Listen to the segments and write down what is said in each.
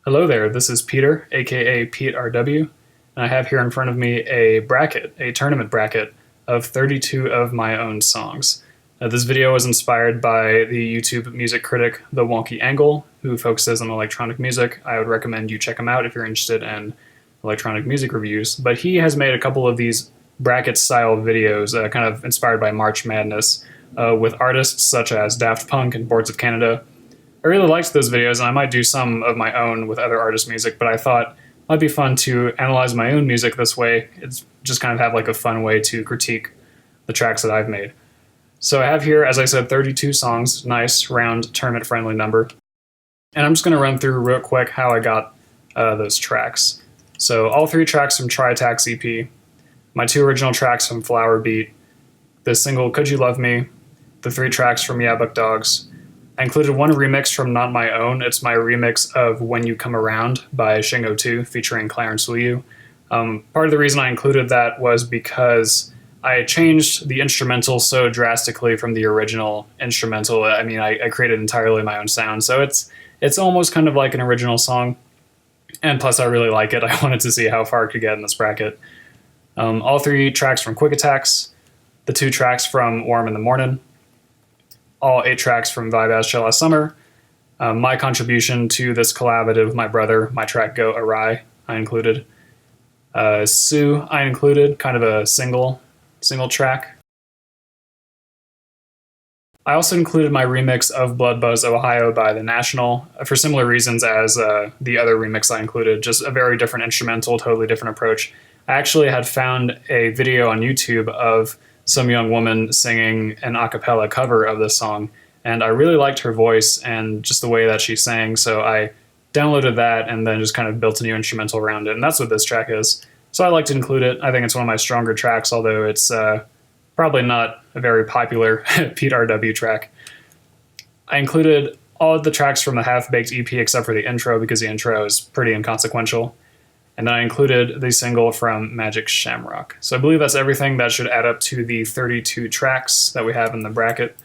Hello there, this is Peter, aka Pete RW, and I have here in front of me a bracket, a tournament bracket of 32 of my own songs. This video was inspired by the YouTube music critic The Wonky Angle, who focuses on electronic music. I would recommend you check him out if you're interested in electronic music reviews. But he has made a couple of these bracket-style videos, kind of inspired by March Madness, with artists such as Daft Punk and Boards of Canada. I really liked those videos, and I might do some of my own with other artists' music, but I thought it might be fun to analyze my own music this way. It's just kind of have like a fun way to critique the tracks that I've made. So I have here, as I said, 32 songs, nice, round, tournament-friendly number. And I'm just going to run through real quick how I got those tracks. So all three tracks from Tri-Tax EP, my two original tracks from Flower Beat, the single Could You Love Me, the three tracks from Yeah Buck Dogs. I included one remix from Not My Own. It's my remix of When You Come Around by Shingo 2 featuring Clarence Liu. Part of the reason I included that was because I changed the instrumental so drastically from the original instrumental. I mean, I created entirely my own sound, so it's almost kind of like an original song. And plus, I really like it. I wanted to see how far it could get in this bracket. All three tracks from Quick Attacks, the two tracks from Warm in the Morning, all 8 tracks from Vibe As Chill Last Summer. My contribution to this collab I did with my brother, my track Go Awry, I included. Sue, I included, kind of a single track. I also included my remix of Blood Buzz Ohio by The National, for similar reasons as the other remix I included, just a very different instrumental, totally different approach. I actually had found a video on YouTube of some young woman singing an a cappella cover of this song, and I really liked her voice and just the way that she sang, so I downloaded that and then just kind of built a new instrumental around it, and that's what this track is. So I like to include it. I think it's one of my stronger tracks, although it's probably not a very popular Pete RW track. I included all of the tracks from the Half-Baked EP except for the intro, because the intro is pretty inconsequential. And then I included the single from Magic Shamrock. So I believe that's everything. That should add up to the 32 tracks that we have in the bracket.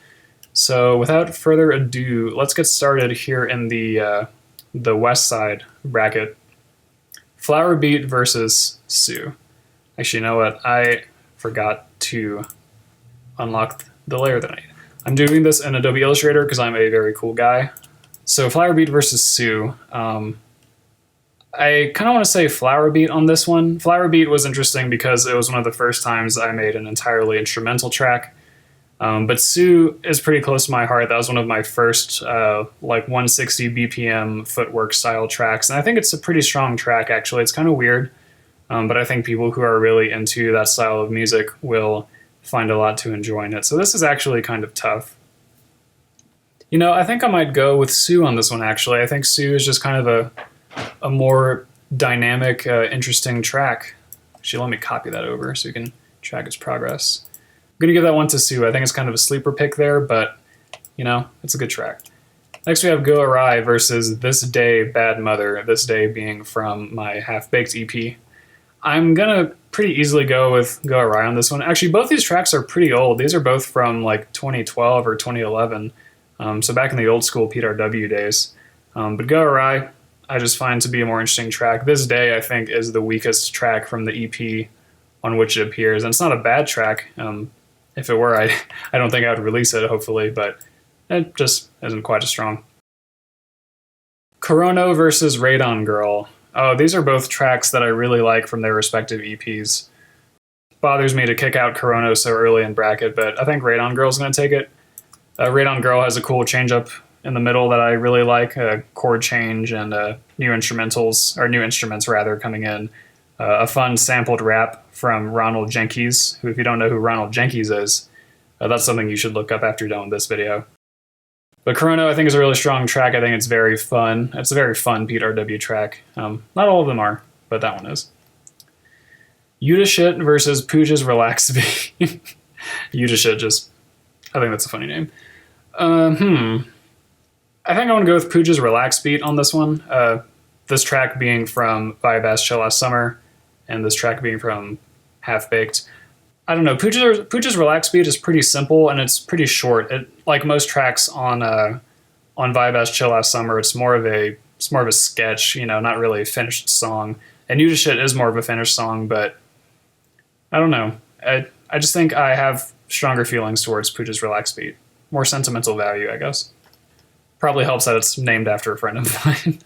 So without further ado, let's get started here in the West Side bracket. Flower Beat versus Sue. Actually, you know what? I forgot to unlock the layer that I need. I'm doing this in Adobe Illustrator because I'm a very cool guy. So Flower Beat versus Sue. I kind of want to say Flower Beat on this one. Flower Beat was interesting because it was one of the first times I made an entirely instrumental track. But Sue is pretty close to my heart. That was one of my first like 160 BPM footwork style tracks. And I think it's a pretty strong track, actually. It's kind of weird. But I think people who are really into that style of music will find a lot to enjoy in it. So this is actually kind of tough. You know, I think I might go with Sue on this one, actually. I think Sue is just kind of a more dynamic, interesting track. Actually, let me copy that over so you can track its progress. I'm going to give that one to Sue. I think it's kind of a sleeper pick there, but, you know, it's a good track. Next we have Go Awry versus This Day Bad Mother, this day being from my Half-Baked EP. I'm going to pretty easily go with Go Awry on this one. Actually, both these tracks are pretty old. These are both from like 2012 or 2011, so back in the old school Pete RW days. But Go Awry, I just find to be a more interesting track. This Day, I think, is the weakest track from the EP on which it appears. And it's not a bad track. If it were, I don't think I would release it, hopefully, but it just isn't quite as strong. Corono versus Radon Girl. Oh, these are both tracks that I really like from their respective EPs. Bothers me to kick out Corono so early in bracket, but I think Radon Girl's going to take it. Radon Girl has a cool change-up in the middle that I really like, a chord change and new instruments rather, coming in. A fun sampled rap from Ronald Jenkins, who, if you don't know who Ronald Jenkins is, that's something you should look up after you're done with this video. But Corono, I think, is a really strong track. I think it's very fun. It's a very fun Pete RW track. Not all of them are, but that one is. Yuta Shit versus Pooja's Relax Beat. Yuta Shit, just, I think that's a funny name. I think I want to go with Pooja's Relax Beat on this one. This track being from Vibe As Chill Last Summer, and this track being from Half-Baked. I don't know, Pooja's Relax Beat is pretty simple and it's pretty short. Like most tracks on Vibe As Chill Last Summer, it's more of a it's more of a sketch, you know, not really a finished song. And You Da Shit is more of a finished song, but I don't know. I just think I have stronger feelings towards Pooja's Relax Beat. More sentimental value, I guess. Probably helps that it's named after a friend of mine.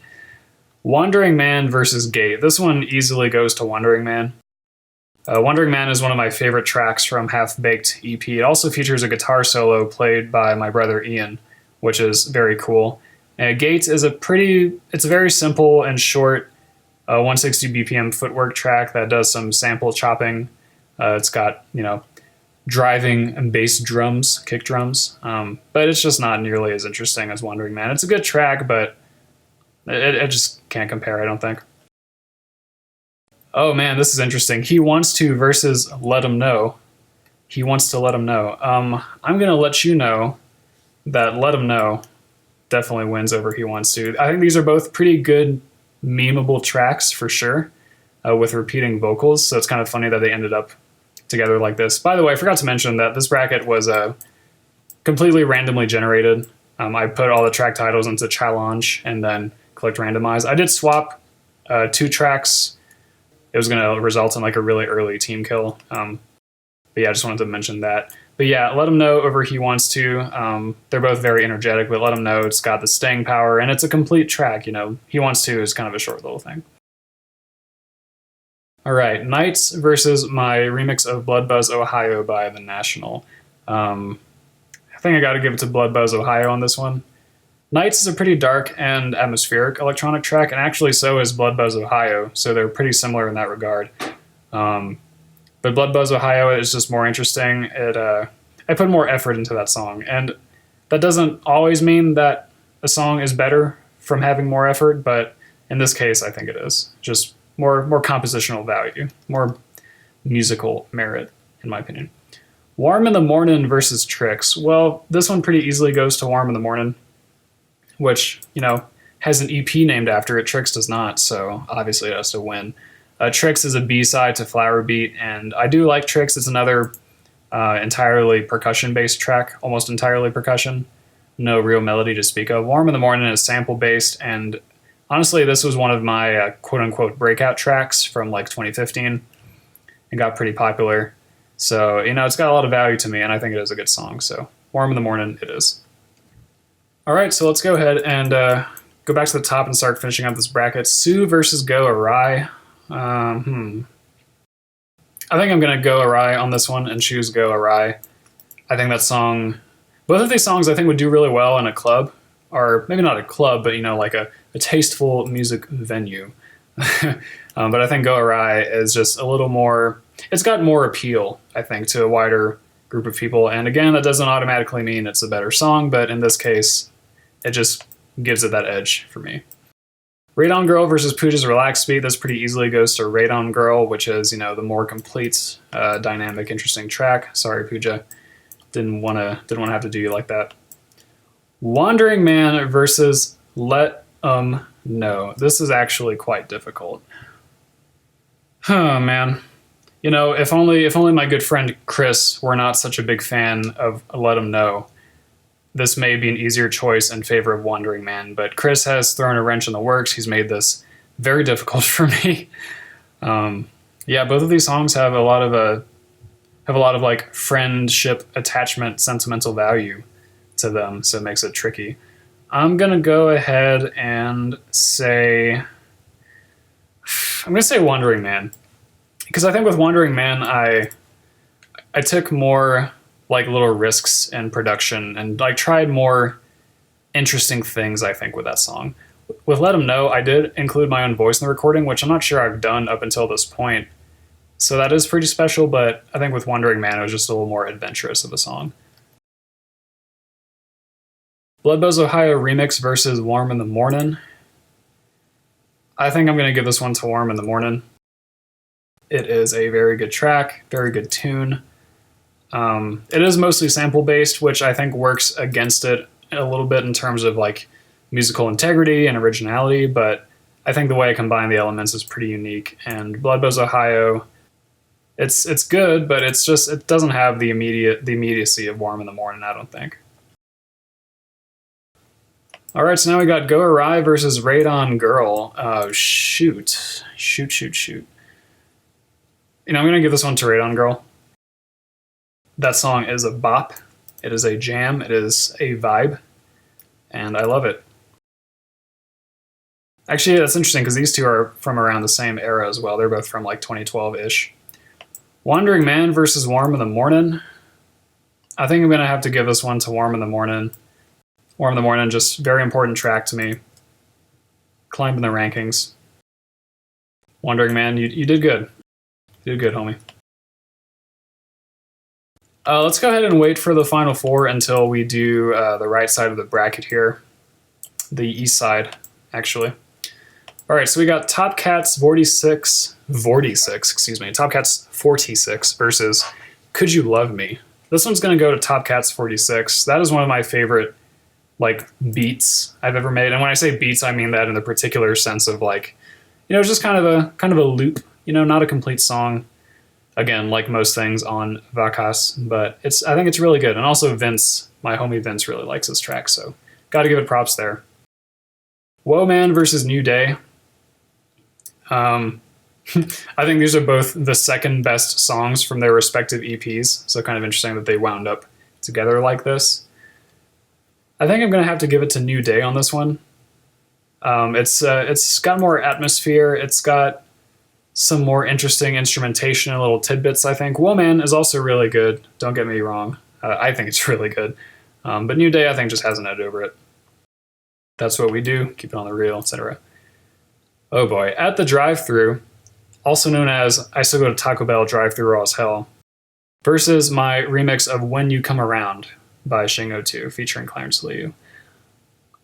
Wandering Man versus Gate. This one easily goes to Wandering Man. Wandering Man is one of my favorite tracks from Half Baked EP. It also features a guitar solo played by my brother Ian, which is very cool. Gate is it's a very simple and short 160 BPM footwork track that does some sample chopping. It's got, you know, driving and bass drums, kick drums, but it's just not nearly as interesting as Wandering Man. It's a good track, but it just can't compare, I don't think. Oh man, this is interesting. He Wants To versus Let Him Know. He Wants To Let Him Know. I'm going to let you know that Let Him Know definitely wins over He Wants To. I think these are both pretty good, memeable tracks for sure, with repeating vocals, so it's kind of funny that they ended up together like this. By the way, I forgot to mention that this bracket was completely randomly generated. I put all the track titles into challenge and then clicked randomize. I did swap 2 tracks. It was going to result in like a really early team kill. But yeah, I just wanted to mention that. But yeah, Let Him Know over He Wants To. They're both very energetic, but Let Him Know, it's got the staying power and it's a complete track. You know, He Wants To is kind of a short little thing. All right, Nights versus my remix of Blood Buzz Ohio by The National. I think I got to give it to Blood Buzz Ohio on this one. Nights is a pretty dark and atmospheric electronic track, and actually so is Blood Buzz Ohio, so they're pretty similar in that regard. But Blood Buzz Ohio is just more interesting. I put more effort into that song, and that doesn't always mean that a song is better from having more effort, but in this case, I think it is. Just more compositional value, more musical merit, in my opinion. Warm in the Morning versus Tricks. Well, this one pretty easily goes to Warm in the Morning, which, you know, has an EP named after it. Tricks does not, so obviously it has to win. Tricks is a B-side to Flower Beat, and I do like Tricks. It's another entirely percussion-based track, almost entirely percussion. No real melody to speak of. Warm in the Morning is sample-based, and honestly, this was one of my quote-unquote breakout tracks from like 2015. It got pretty popular. So, you know, it's got a lot of value to me, and I think it is a good song. So, Warm in the Morning, it is. All right, so let's go ahead and go back to the top and start finishing up this bracket. Sue versus Go Awry. I think I'm going to go awry on this one and choose Go Awry. I think that song, both of these songs I think would do really well in a club, or maybe not a club, but, you know, like a tasteful music venue. But I think Go Awry is just a little more, it's got more appeal, I think, to a wider group of people. And again, that doesn't automatically mean it's a better song, but in this case, it just gives it that edge for me. Radon Girl versus Pooja's Relax Beat. This pretty easily goes to Radon Girl, which is, you know, the more complete, dynamic, interesting track. Sorry, Pooja. Didn't want to have to do you like that. Wandering Man versus Let Know. This is actually quite difficult. Oh man. You know, if only my good friend Chris were not such a big fan of Let Him Know, this may be an easier choice in favor of Wandering Man, but Chris has thrown a wrench in the works. He's made this very difficult for me. Yeah, both of these songs have a lot of like friendship, attachment, sentimental value to them, so it makes it tricky. I'm gonna go ahead and say Wandering Man, because I think with Wandering Man I took more like little risks in production and like tried more interesting things, I think, with that song. With Let 'Em Know, I did include my own voice in the recording, which I'm not sure I've done up until this point. So that is pretty special, but I think with Wandering Man, it was just a little more adventurous of a song. Blood Buzz Ohio remix versus Warm in the Morning. I think I'm going to give this one to Warm in the Morning. It is a very good track, very good tune. It is mostly sample-based, which I think works against it a little bit in terms of like musical integrity and originality, but I think the way I combine the elements is pretty unique. And Blood Buzz Ohio, it's good, but it's just, it doesn't have the immediacy of Warm in the Morning, I don't think. All right, so now we got Go Awry versus Radon Girl. Oh, shoot. Shoot, shoot, shoot. You know, I'm going to give this one to Radon Girl. That song is a bop. It is a jam. It is a vibe. And I love it. Actually, that's interesting because these two are from around the same era as well. They're both from like 2012-ish. Wandering Man versus Warm in the Morning. I think I'm going to have to give this one to Warm in the Morning. Warm in the Morning, just very important track to me. Climbed in the rankings. Wandering Man, you did good. You did good, homie. Let's go ahead and wait for the final four until we do the right side of the bracket here. The east side, actually. All right, so we got Top Cats 46, Top Cats 46 versus Could You Love Me? This one's going to go to Top Cats 46. That is one of my favorite like beats I've ever made. And when I say beats, I mean that in the particular sense of like, you know, just kind of a loop, you know, not a complete song. Again, like most things on Vacas, but I think it's really good. And also Vince, my homie Vince really likes this track, so got to give it props there. Woe Man versus New Day. I think these are both the second best songs from their respective EPs, so kind of interesting that they wound up together like this. I think I'm going to have to give it to New Day on this one. It's got more atmosphere. It's got some more interesting instrumentation and little tidbits, I think. Woe Man is also really good. Don't get me wrong. I think it's really good. But New Day, I think, just has an edge over it. That's what we do. Keep it on the real, etc. Oh boy. At the Drive-Thru, also known as I Still Go to Taco Bell Drive-Thru Raw as Hell, versus my remix of When You Come Around by Shing02 featuring Clarence Liu.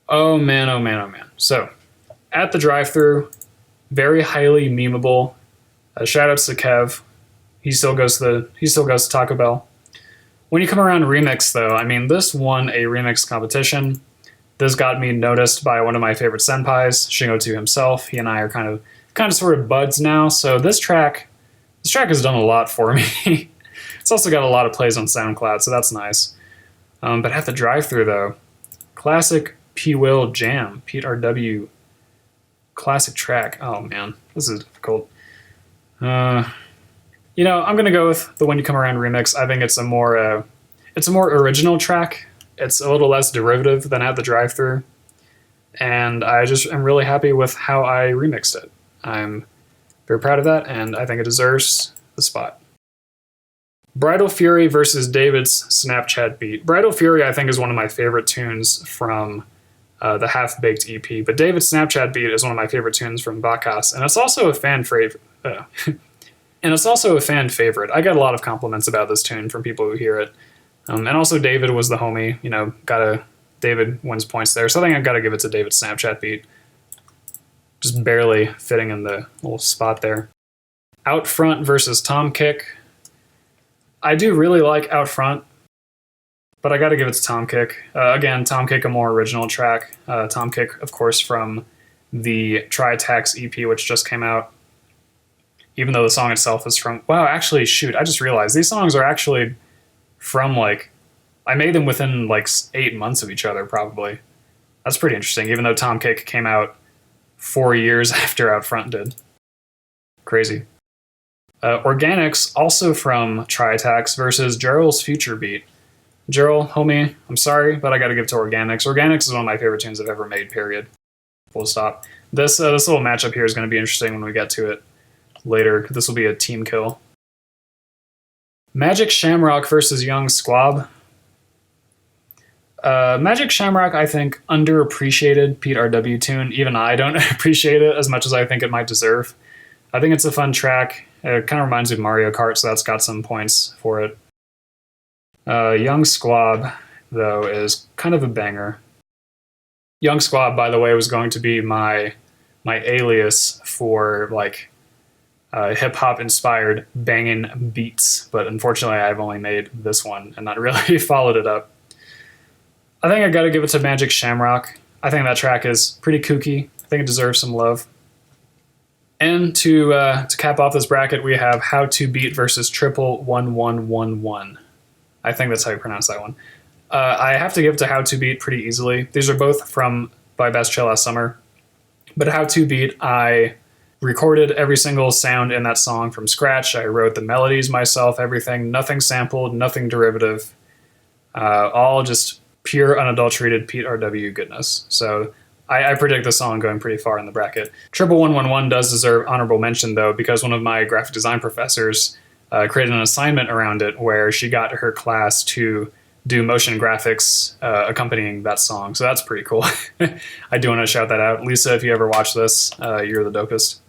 Oh man, oh man, oh man. So, At the Drive-Thru, very highly memeable. Shout outs to Kev. He still goes to Taco Bell. When You Come Around remix, though, I mean, this won a remix competition. This got me noticed by one of my favorite senpais, Shing02 himself. He and I are kind of sort of buds now. So this track has done a lot for me. It's also got a lot of plays on SoundCloud, so that's nice. But At the Drive-Thru, though, classic P. Will jam, Pete R.W. classic track. Oh man, this is difficult. You know, I'm gonna go with the When You Come Around remix. I think it's a more original track. It's a little less derivative than At the Drive-Thru, and I just am really happy with how I remixed it. I'm very proud of that, and I think it deserves the spot. Bridal Fury versus David's Snapchat Beat. Bridal Fury, I think, is one of my favorite tunes from the Half Baked EP, but David's Snapchat Beat is one of my favorite tunes from Vacas, and it's also a fan favorite. I got a lot of compliments about this tune from people who hear it. And also David was the homie, you know, David wins points there. So I think I've got to give it to David's Snapchat Beat. Just barely fitting in the little spot there. Out Front versus Tom Kick. I do really like Out Front, but I got to give it to Tom Kick. Again, Tom Kick, a more original track. Tom Kick, of course, from the Tri-Tax EP, which just came out. Even though the song itself is from... Wow, actually, shoot, I just realized these songs are actually from, like... I made them within, like, 8 months of each other, probably. That's pretty interesting, even though Tom Kick came out 4 years after Out Front did. Crazy. Organics, also from Tri-Tax, versus Gerald's Future Beat. Gerald, homie, I'm sorry, but I gotta give it to Organics. Organics is one of my favorite tunes I've ever made, period. Full stop. This little matchup here is going to be interesting when we get to it later. This will be a team kill. Magic Shamrock versus Young Squab. Magic Shamrock, I think, underappreciated Pete R.W. tune. Even I don't appreciate it as much as I think it might deserve. I think it's a fun track. It kind of reminds me of Mario Kart, so that's got some points for it. Young Squab, though, is kind of a banger. Young Squab, by the way, was going to be my alias for, like, hip-hop inspired banging beats, but unfortunately I've only made this one and not really followed it up. I think I gotta give it to Magic Shamrock. I think that track is pretty kooky. I think it deserves some love. And to cap off this bracket, we have How to Beat versus Triple 1111. I think that's how you pronounce that one. I have to give it to How to Beat pretty easily. These are both from by Best Chill Last Summer. But How To Beat, I recorded every single sound in that song from scratch. I wrote the melodies myself, everything, nothing sampled, nothing derivative, all just pure unadulterated Pete RW goodness. So I predict the song going pretty far in the bracket. 11111 does deserve honorable mention though, because one of my graphic design professors created an assignment around it where she got her class to do motion graphics accompanying that song. So that's pretty cool. I do want to shout that out. Lisa, if you ever watch this, you're the dopest.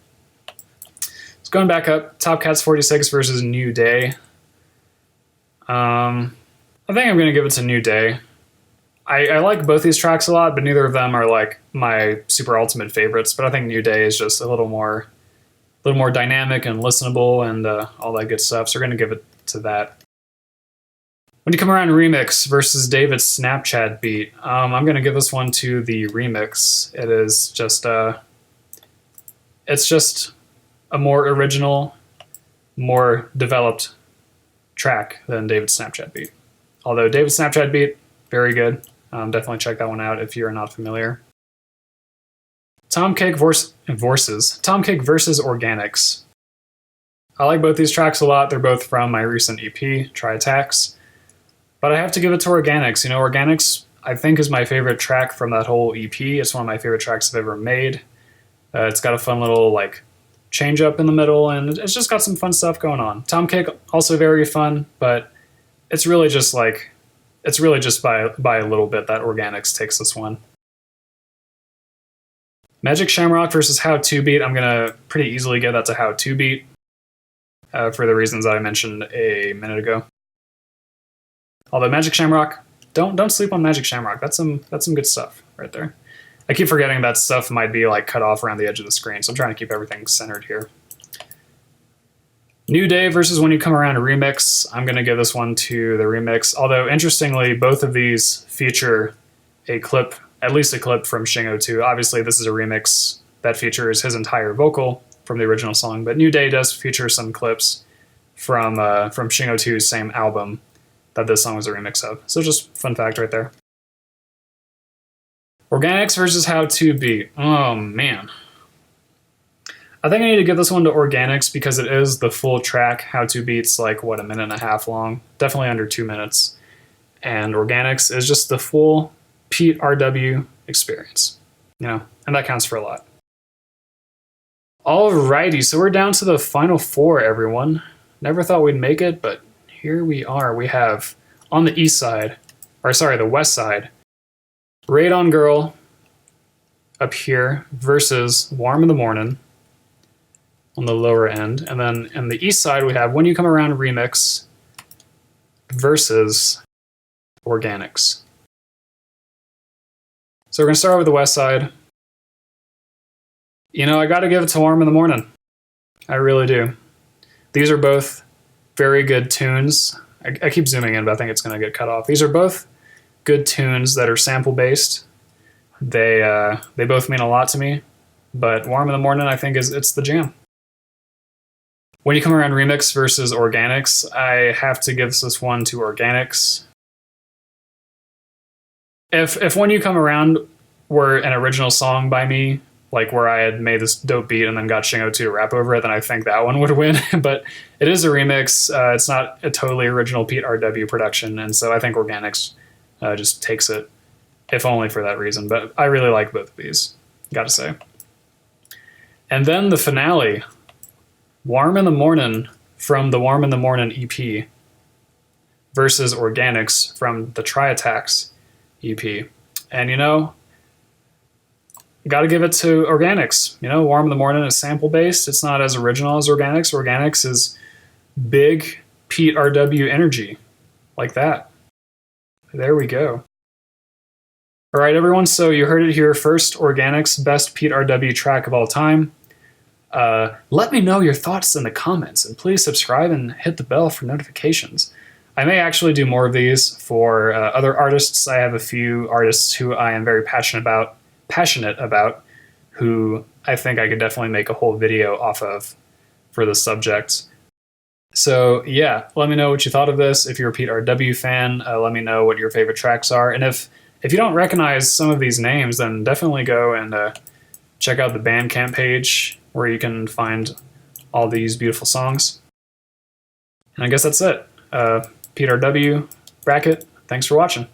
So going back up, Top Cats 46 versus New Day. I think I'm going to give it to New Day. I like both these tracks a lot, but neither of them are like my super ultimate favorites. But I think New Day is just a little more dynamic and listenable and all that good stuff. So we're going to give it to that. When You Come Around remix versus David's Snapchat beat, I'm going to give this one to the remix. It is just it's just a more original, more developed track than David's Snapchat beat. Although David's Snapchat beat, very good. Definitely check that one out if you're not familiar. Tom Cake versus Organics. I like both these tracks a lot. They're both from my recent EP, Try Attacks. But I have to give it to Organics. You know, Organics, I think, is my favorite track from that whole EP. It's one of my favorite tracks I've ever made. It's got a fun little, like, change up in the middle, and it's just got some fun stuff going on. Tom Cake, also very fun, but it's really just like, it's really just by a little bit that Organics takes this one. Magic Shamrock versus How To Beat. I'm going to pretty easily give that to How To Beat for the reasons that I mentioned a minute ago. Although Magic Shamrock, don't sleep on Magic Shamrock. That's some good stuff right there. I keep forgetting that stuff might be like cut off around the edge of the screen, so I'm trying to keep everything centered here. New Day versus When You Come Around remix. I'm going to give this one to the remix. Although, interestingly, both of these feature a clip, at least a clip from Shing02. Obviously, this is a remix that features his entire vocal from the original song, but New Day does feature some clips from Shing02's same album that this song was a remix of. So just fun fact right there. Organics versus How To Beat. Oh, man. I think I need to give this one to Organics because it is the full track. How To Beat's like, what, a minute and a half long? Definitely under 2 minutes. And Organics is just the full Pete RW experience. You know, and that counts for a lot. Alrighty, so we're down to the final four, everyone. Never thought we'd make it, but here we are. We have, on the the west side, Radon Girl up here versus Warm in the Morning on the lower end. And then in the east side, we have When You Come Around remix versus Organics. So we're going to start with the west side. You know, I got to give it to Warm in the Morning. I really do. These are both very good tunes. I keep zooming in, but I think it's going to get cut off. These are both good tunes that are sample-based. They both mean a lot to me, but Warm in the Morning, I think, it's the jam. When You Come Around remix versus Organics, I have to give this one to Organics. If When You Come Around were an original song by me, like where I had made this dope beat and then got Shing02 to rap over it, then I think that one would win. But it is a remix. It's not a totally original Pete RW production, and so I think Organics just takes it, if only for that reason. But I really like both of these, gotta say. And then the finale, Warm in the Morning from the Warm in the Morning EP versus Organics from the Try Attacks EP. And you know, gotta give it to Organics. You know, Warm in the Morning is sample-based. It's not as original as Organics. Organics is big Pete RW energy, like that. There we go. All right, everyone, so you heard it here first. Organics' best Pete RW track of all time. Let me know your thoughts in the comments, and please subscribe and hit the bell for notifications. I may actually do more of these for other artists. I have a few artists who I am very passionate about, who I think I could definitely make a whole video off of for the subject. So yeah, let me know what you thought of this. If you're a Pete RW fan, let me know what your favorite tracks are. And if If you don't recognize some of these names, then definitely go and check out the Bandcamp page where you can find all these beautiful songs. And I guess that's it. Pete RW, Bracket, thanks for watching.